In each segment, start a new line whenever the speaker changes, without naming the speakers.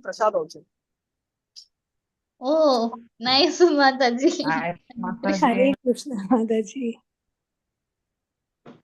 Prasad also.
Oh, nice, Mataji.
Hare
Hare Krishna, Mataji.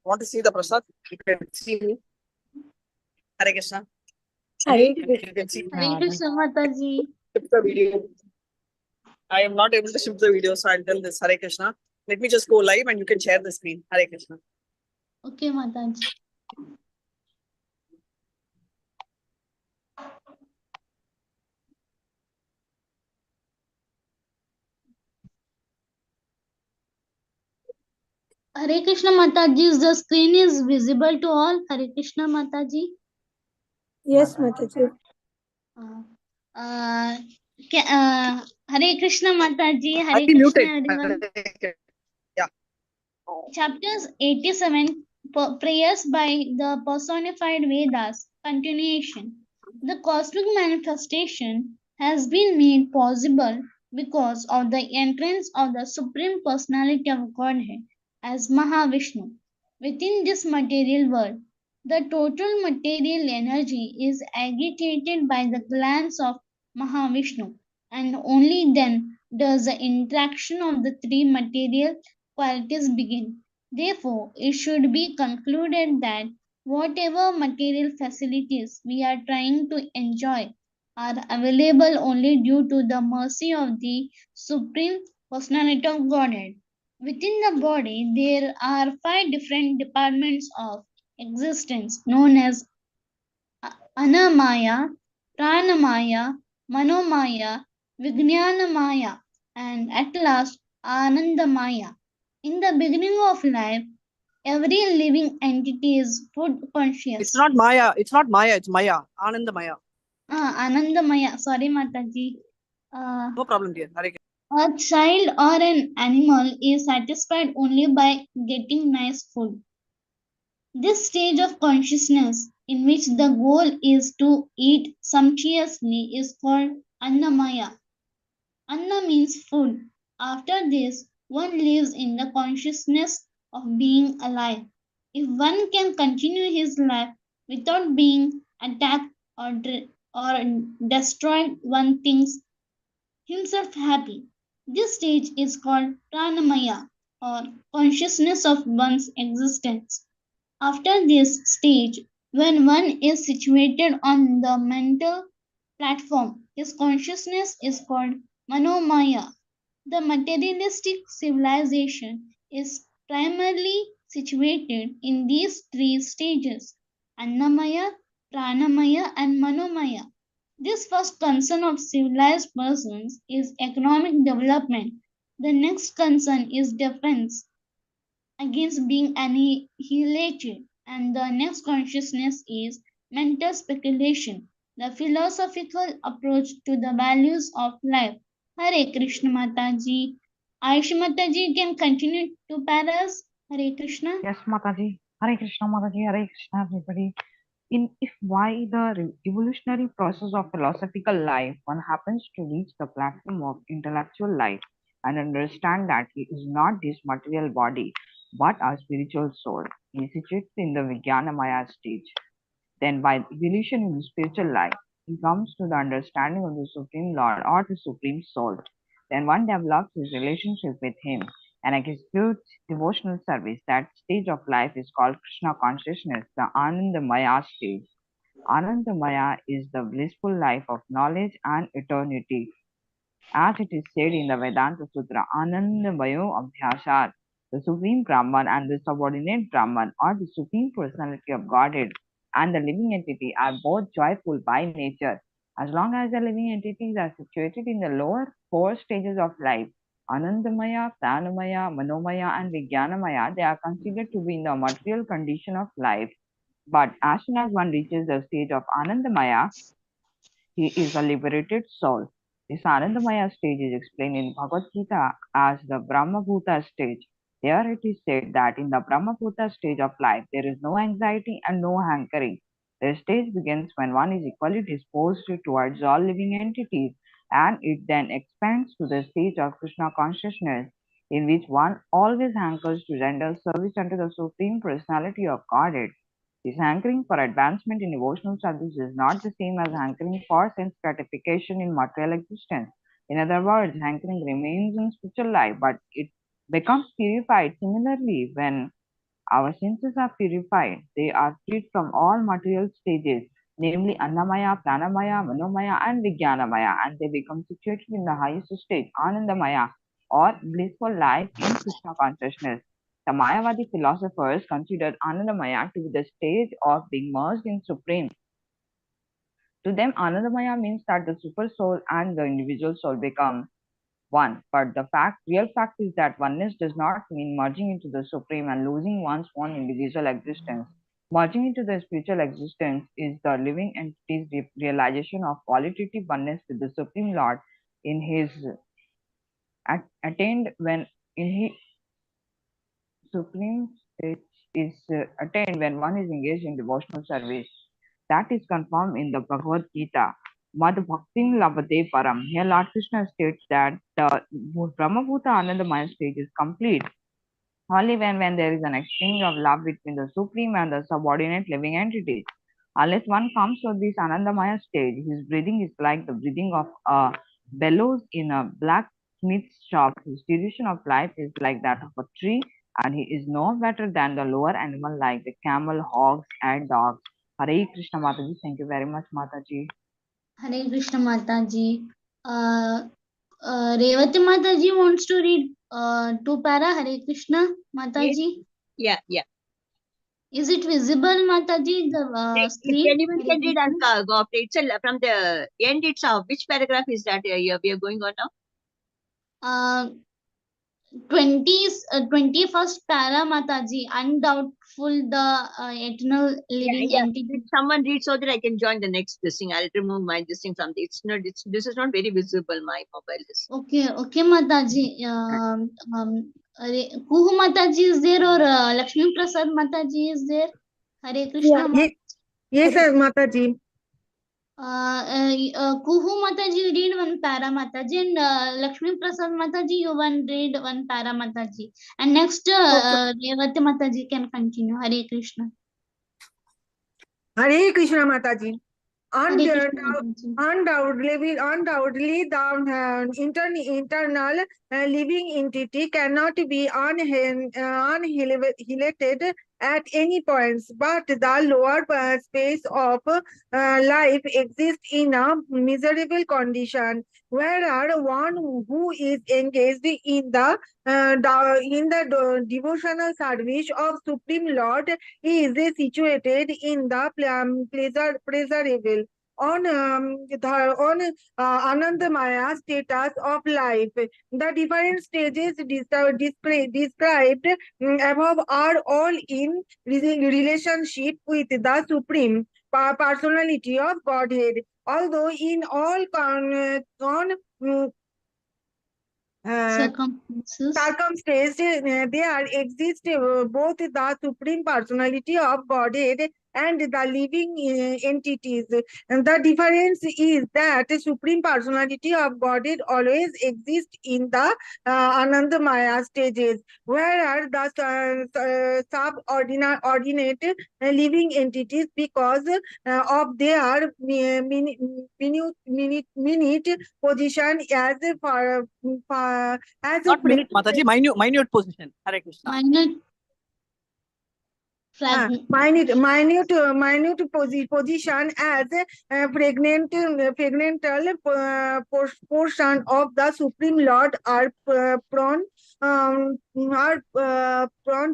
Want to see the Prasad? You can see me. Hare Krishna.
Hare
You
Krishna.
can see
Hare Krishna, Mataji.
the video. I am not able to shift the video, so I'll tell this. Hare Krishna. Let me just go live and you can share the screen. Hare Krishna.
Okay, Mataji. Hare Krishna, Mataji. The screen is visible to all. Hare Krishna, Mataji.
Yes, Mataji.
Hare Krishna, Mataji. Hare
I'll be
Krishna,
muted.
everyone.
Yeah.
Chapters 87, Prayers by the Personified Vedas, continuation. The cosmic manifestation has been made possible because of the entrance of the Supreme Personality of Godhead as Mahavishnu within this material world. The total material energy is agitated by the glance of Mahavishnu, and only then does the interaction of the three material qualities begin. Therefore, it should be concluded that whatever material facilities we are trying to enjoy are available only due to the mercy of the Supreme Personality of Godhead. Within the body, there are five different departments of existence known as Anamaya, Pranamaya, Manomaya, Vijnanamaya, and at last Anandamaya. In the beginning of life, every living entity is food conscious.
It's not Maya. It's not Maya. It's Maya. Ananda Maya.
Anandamaya. Sorry, Mataji.
No problem, dear. Hare Krishna.
A child or an animal is satisfied only by getting nice food. This stage of consciousness, in which the goal is to eat sumptuously, is called Annamaya. Anna means food. After this, one lives in the consciousness of being alive. If one can continue his life without being attacked or destroyed, one thinks himself happy. This stage is called Pranamaya, or consciousness of one's existence. After this stage, when one is situated on the mental platform, his consciousness is called Manomaya. The materialistic civilization is primarily situated in these three stages: Annamaya, Pranamaya, and Manomaya. This first concern of civilized persons is economic development. The next concern is defense against being annihilated, and the next consciousness is mental speculation, the philosophical approach to the values of life. Hare Krishna Mataji. Aisha Mataji, you can continue to paras. Hare Krishna.
Yes, Mataji. Hare Krishna, Mataji. Hare Krishna, everybody. In if why the evolutionary process of philosophical life, one happens to reach the platform of intellectual life and understand that he is not this material body but a spiritual soul. He sits in the Vijnanamaya stage. Then, by evolution in spiritual life, he comes to the understanding of the Supreme Lord or the Supreme Soul. Then one develops his relationship with him and executes devotional service. That stage of life is called Krishna consciousness, the Anandamaya stage. Anandamaya is the blissful life of knowledge and eternity. As it is said in the Vedanta Sutra, Anandamayo Abhyasat, the Supreme Brahman and the subordinate Brahman, or the Supreme Personality of Godhead, and the living entity are both joyful by nature. As long as the living entities are situated in the lower four stages of life, Anandamaya, Pranamaya, Manomaya, and Vijnanamaya, they are considered to be in the material condition of life. But as soon as one reaches the stage of Anandamaya, he is a liberated soul. This Anandamaya stage is explained in Bhagavad Gita as the Brahmabhuta stage. There it is said that in the Brahmabhuta stage of life, there is no anxiety and no hankering. The stage begins when one is equally disposed towards all living entities, and it then expands to the stage of Krishna consciousness, in which one always hankers to render service unto the Supreme Personality of Godhead. This hankering for advancement in devotional service is not the same as hankering for sense gratification in material existence. In other words, hankering remains in spiritual life, but it becomes purified. Similarly, when our senses are purified, they are freed from all material stages, namely Annamaya, Pranamaya, Manomaya, and Vijnanamaya, and they become situated in the highest stage, Anandamaya, or blissful life in Krishna consciousness. The Mayavadi philosophers considered Anandamaya to be the stage of being merged in Supreme. To them, Anandamaya means that the super soul and the individual soul become one. But the real fact is that oneness does not mean merging into the Supreme and losing one's own individual existence. Merging into the spiritual existence is the living entity's realization of qualitative oneness with the Supreme Lord in his attained when in his supreme state is attained when one is engaged in devotional service. That is confirmed in the Bhagavad Gita. Mad Bhaktim Labhate Param. Here Lord Krishna states that the Brahmabhuta Anandamaya stage is complete only when there is an exchange of love between the Supreme and the subordinate living entities. Unless one comes to this Anandamaya stage, his breathing is like the breathing of a bellows in a blacksmith's shop. His duration of life is like that of a tree, and he is no better than the lower animal like the camel, hogs, and dogs. Hare Krishna Mataji. Thank you very much, Mataji.
Hare Krishna Mataji. Revati Mataji wants to read 2 para. Hare Krishna Mataji.
Yeah.
Is it visible, Mataji? The
If
screen?
anyone can read and go up. It's from the end itself. Which paragraph is that we are going on now?
21st para, Mataji. Undoubtful the eternal living entity.
If someone reads so that I can join the next thing. I'll remove my this thing from the. This is not very visible. My mobile is.
Okay, Mataji. Kuhu Mataji is there or Lakshmi Prasad Mataji is there? Hare Krishna.
Yes, Mataji.
Kuhu Mataji read 1 para Mataji, and Lakshmi Prasad Mataji you read 1 para Mataji, and next Revati Mataji can continue. Hare Krishna.
Hare Krishna Mataji.
Hare Krishna Mataji.
Undoubtedly, the internal living entity cannot be annihilated at any points, but the lower space of life exists in a miserable condition, where one who is engaged in the devotional service of Supreme Lord is situated in the pleasurable on Anandamaya status of life. The different stages described above are all in relationship with the Supreme Personality of Godhead. Although in all circumstances, there exist both the Supreme Personality of Godhead and the living entities. And the difference is that the Supreme Personality of Godhead always exists in the Anandamaya stages, whereas the subordinate living entities, because of their minute position as
Not minute, Mataji, minute position. Hare Krishna.
Minute position as a pregnantal portion of the Supreme Lord are prone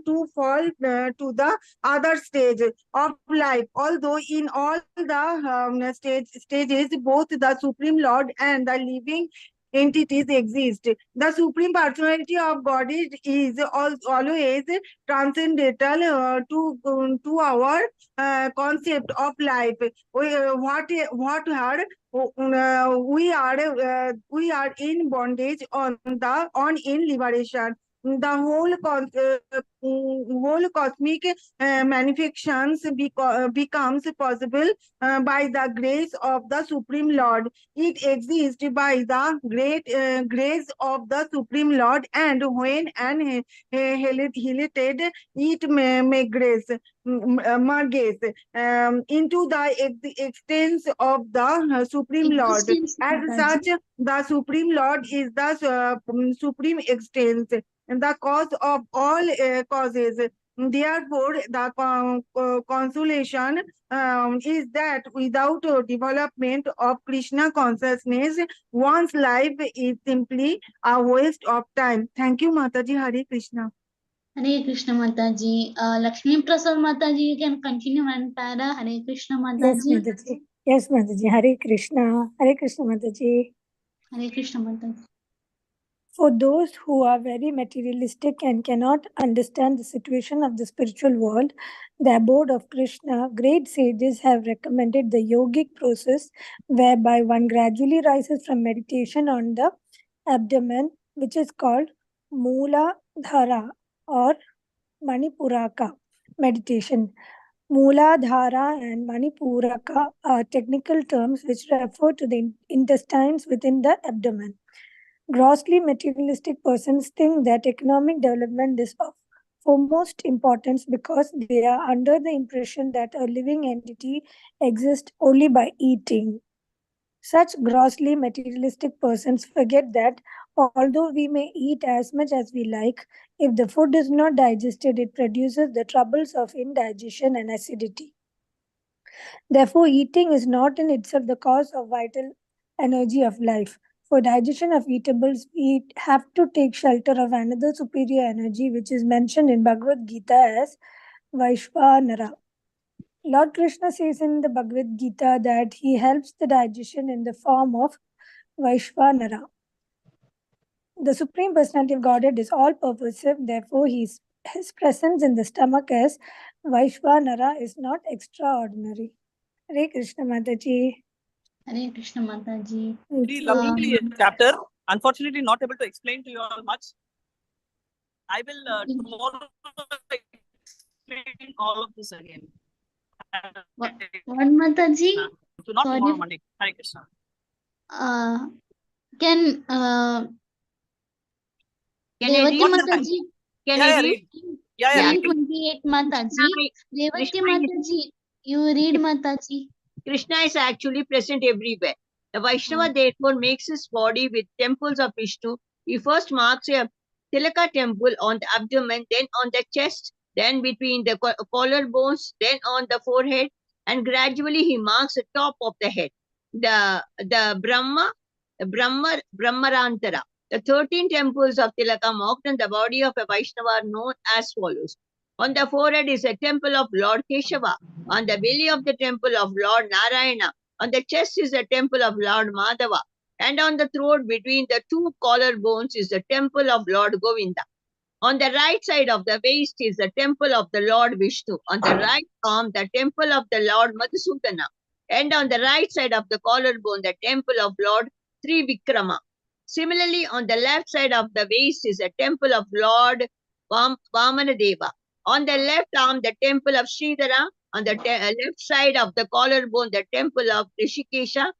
to fall to the other stage of life. Although in all the stages, both the Supreme Lord and the living entities exist. The Supreme Personality of God is always transcendental to our concept of life. We are in bondage in liberation. the whole cosmic manifestations becomes possible by the grace of the Supreme Lord. It exists by the great grace of the Supreme Lord, and when annihilated, it may grace merges into the extents of the Supreme Lord.
Existence,
As
Mataji.
such, the Supreme Lord is the supreme extents, the cause of all causes. Therefore, the consolation is that without development of Krishna consciousness, one's life is simply a waste of time. Thank you, Mataji. Hare Krishna.
Hare Krishna Mataji. Lakshmi Prasad Mataji, you can continue and para. Hare Krishna
Yes,
Mataji.
Mataji. Yes, Mataji. Hare Krishna. Hare Krishna, Mataji.
Hare Krishna Mataji.
For those who are very materialistic and cannot understand the situation of the spiritual world, the abode of Krishna, great sages have recommended the yogic process whereby one gradually rises from meditation on the abdomen, which is called Mula Dhara or Manipuraka meditation. Mooladhara and Manipuraka are technical terms which refer to the intestines within the abdomen. Grossly materialistic persons think that economic development is of foremost importance because they are under the impression that a living entity exists only by eating. Such grossly materialistic persons forget that although we may eat as much as we like, if the food is not digested, it produces the troubles of indigestion and acidity. Therefore, eating is not in itself the cause of vital energy of life. For digestion of eatables, we have to take shelter of another superior energy, which is mentioned in Bhagavad Gita as Vaishvanara. Lord Krishna says in the Bhagavad Gita that he helps the digestion in the form of Vaishvanara. The Supreme Personality of Godhead is all-purposive, therefore his presence in the stomach as Vaishvanara is not extraordinary. Hare Krishna Mataji.
Hare Krishna Mataji.
Very lovely chapter. Unfortunately, not able to explain to you all much. I will tomorrow explain all of this again.
What Mataji?
So not
Sorry.
tomorrow, Monday. Hare Krishna.
Can
I
Revati
read?
Mataji?
Can I read?
read. Yeah.
928 Mataji. Revati Mataji, you read Mataji.
Krishna is actually present everywhere. The Vaishnava therefore makes his body with temples of Vishnu. He first marks a Tilaka temple on the abdomen, then on the chest, then between the collar bones, then on the forehead, and gradually he marks the top of the head. The Brahmarantara. The 13 temples of Tilaka marked on the body of a Vaishnava are known as follows. On the forehead is a temple of Lord Keshava. On the belly of the temple of Lord Narayana. On the chest is a temple of Lord Madhava. And on the throat between the two collar bones is the temple of Lord Govinda. On the right side of the waist is the temple of the Lord Vishnu. On the right arm, the temple of the Lord Madhusudana. And on the right side of the collarbone, the temple of Lord Trivikrama. Similarly, on the left side of the waist is a temple of Lord Vamanadeva. On the left arm, the temple of Sridhara. On the left side of the collarbone, the temple of Rishikesha.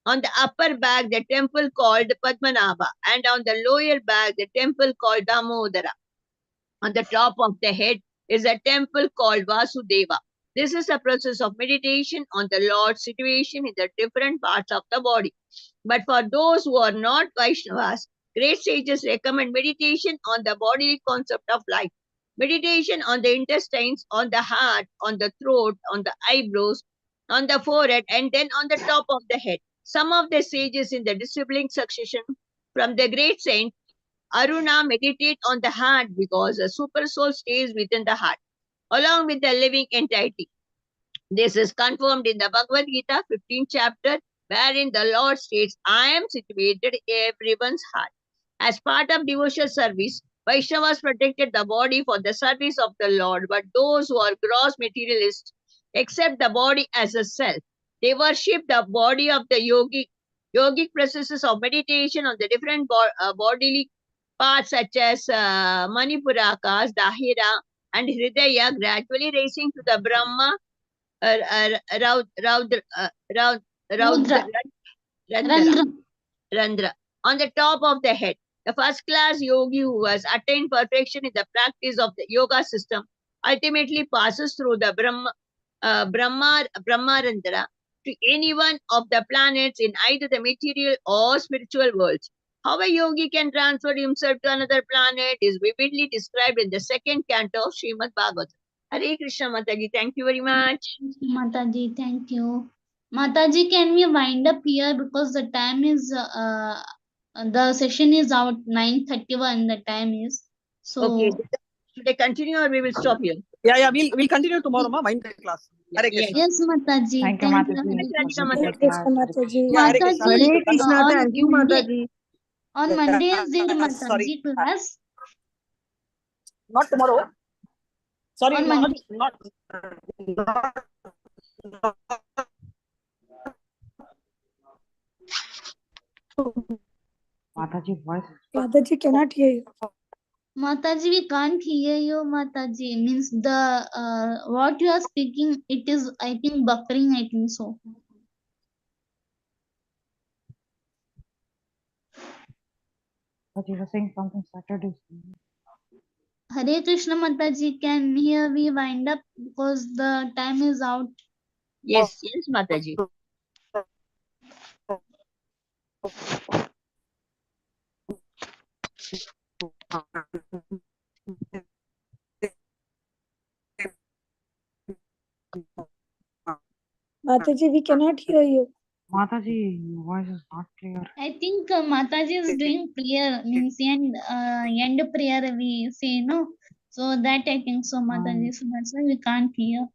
On the upper back, the temple called Padmanabha. And on the lower back, the temple called Damodara. On the top of the head is a temple called Vasudeva. This is a process of meditation on the Lord's situation in the different parts of the body. But for those who are not Vaishnavas, great sages recommend meditation on the bodily concept of life. Meditation on the intestines, on the heart, on the throat, on the eyebrows, on the forehead, and then on the top of the head. Some of the sages in the disciplined succession from the great saint Aruna meditate on the heart because the super soul stays within the heart, along with the living entity. This is confirmed in the Bhagavad Gita, 15th chapter, wherein the Lord states, I am situated in everyone's heart. As part of devotional service, Vaishnavas protected the body for the service of the Lord, but those who are gross materialists accept the body as a self. They worship the body of the yogic processes of meditation on the different bodily parts such as Manipurakas, Dahira, and Hridaya gradually raising to the Brahma, Raudra,
Rudra.
Randra. Randra, on the top of the head. The first class yogi who has attained perfection in the practice of the yoga system ultimately passes through the Brahmarandra to any one of the planets in either the material or spiritual worlds. How a yogi can transfer himself to another planet is vividly described in the second canto of Srimad Bhagavatam. Hare Krishna Mataji, thank you very much.
Mataji, thank you. Mataji, can we wind up here because the time is the session is out 9:31. The time is so.
Okay, should I continue or we will stop here?
Yeah, we'll continue tomorrow, ma. Mind class. Hare
Yes.
Krishna.
Yes, Mataji.
Thank you,
Thank
Mataji.
you.
Hare Krishna
Hare
Mataji.
Krishna Mataji.
Yeah, Hare Krishna.
Mataji,
Hare Krishna,
on
thank you,
Monday,
Mataji.
on Monday is there
Sorry.
Mataji class?
Not tomorrow. Sorry,
On
not,
Monday.
not.
Mataji voice.
Mataji cannot hear you.
Mataji, we can't hear you, Mataji. Means the what you are speaking, it is, I think, buffering, I think so.
But you were saying something Saturday.
Hare Krishna Mataji, can here we wind up because the time is out.
Yes, Mataji.
Mataji, we cannot hear you.
Mataji, your voice is not clear.
I think Mataji is doing prayer, means end prayer we say, no? So that I think so, Mataji. So that's why we can't hear.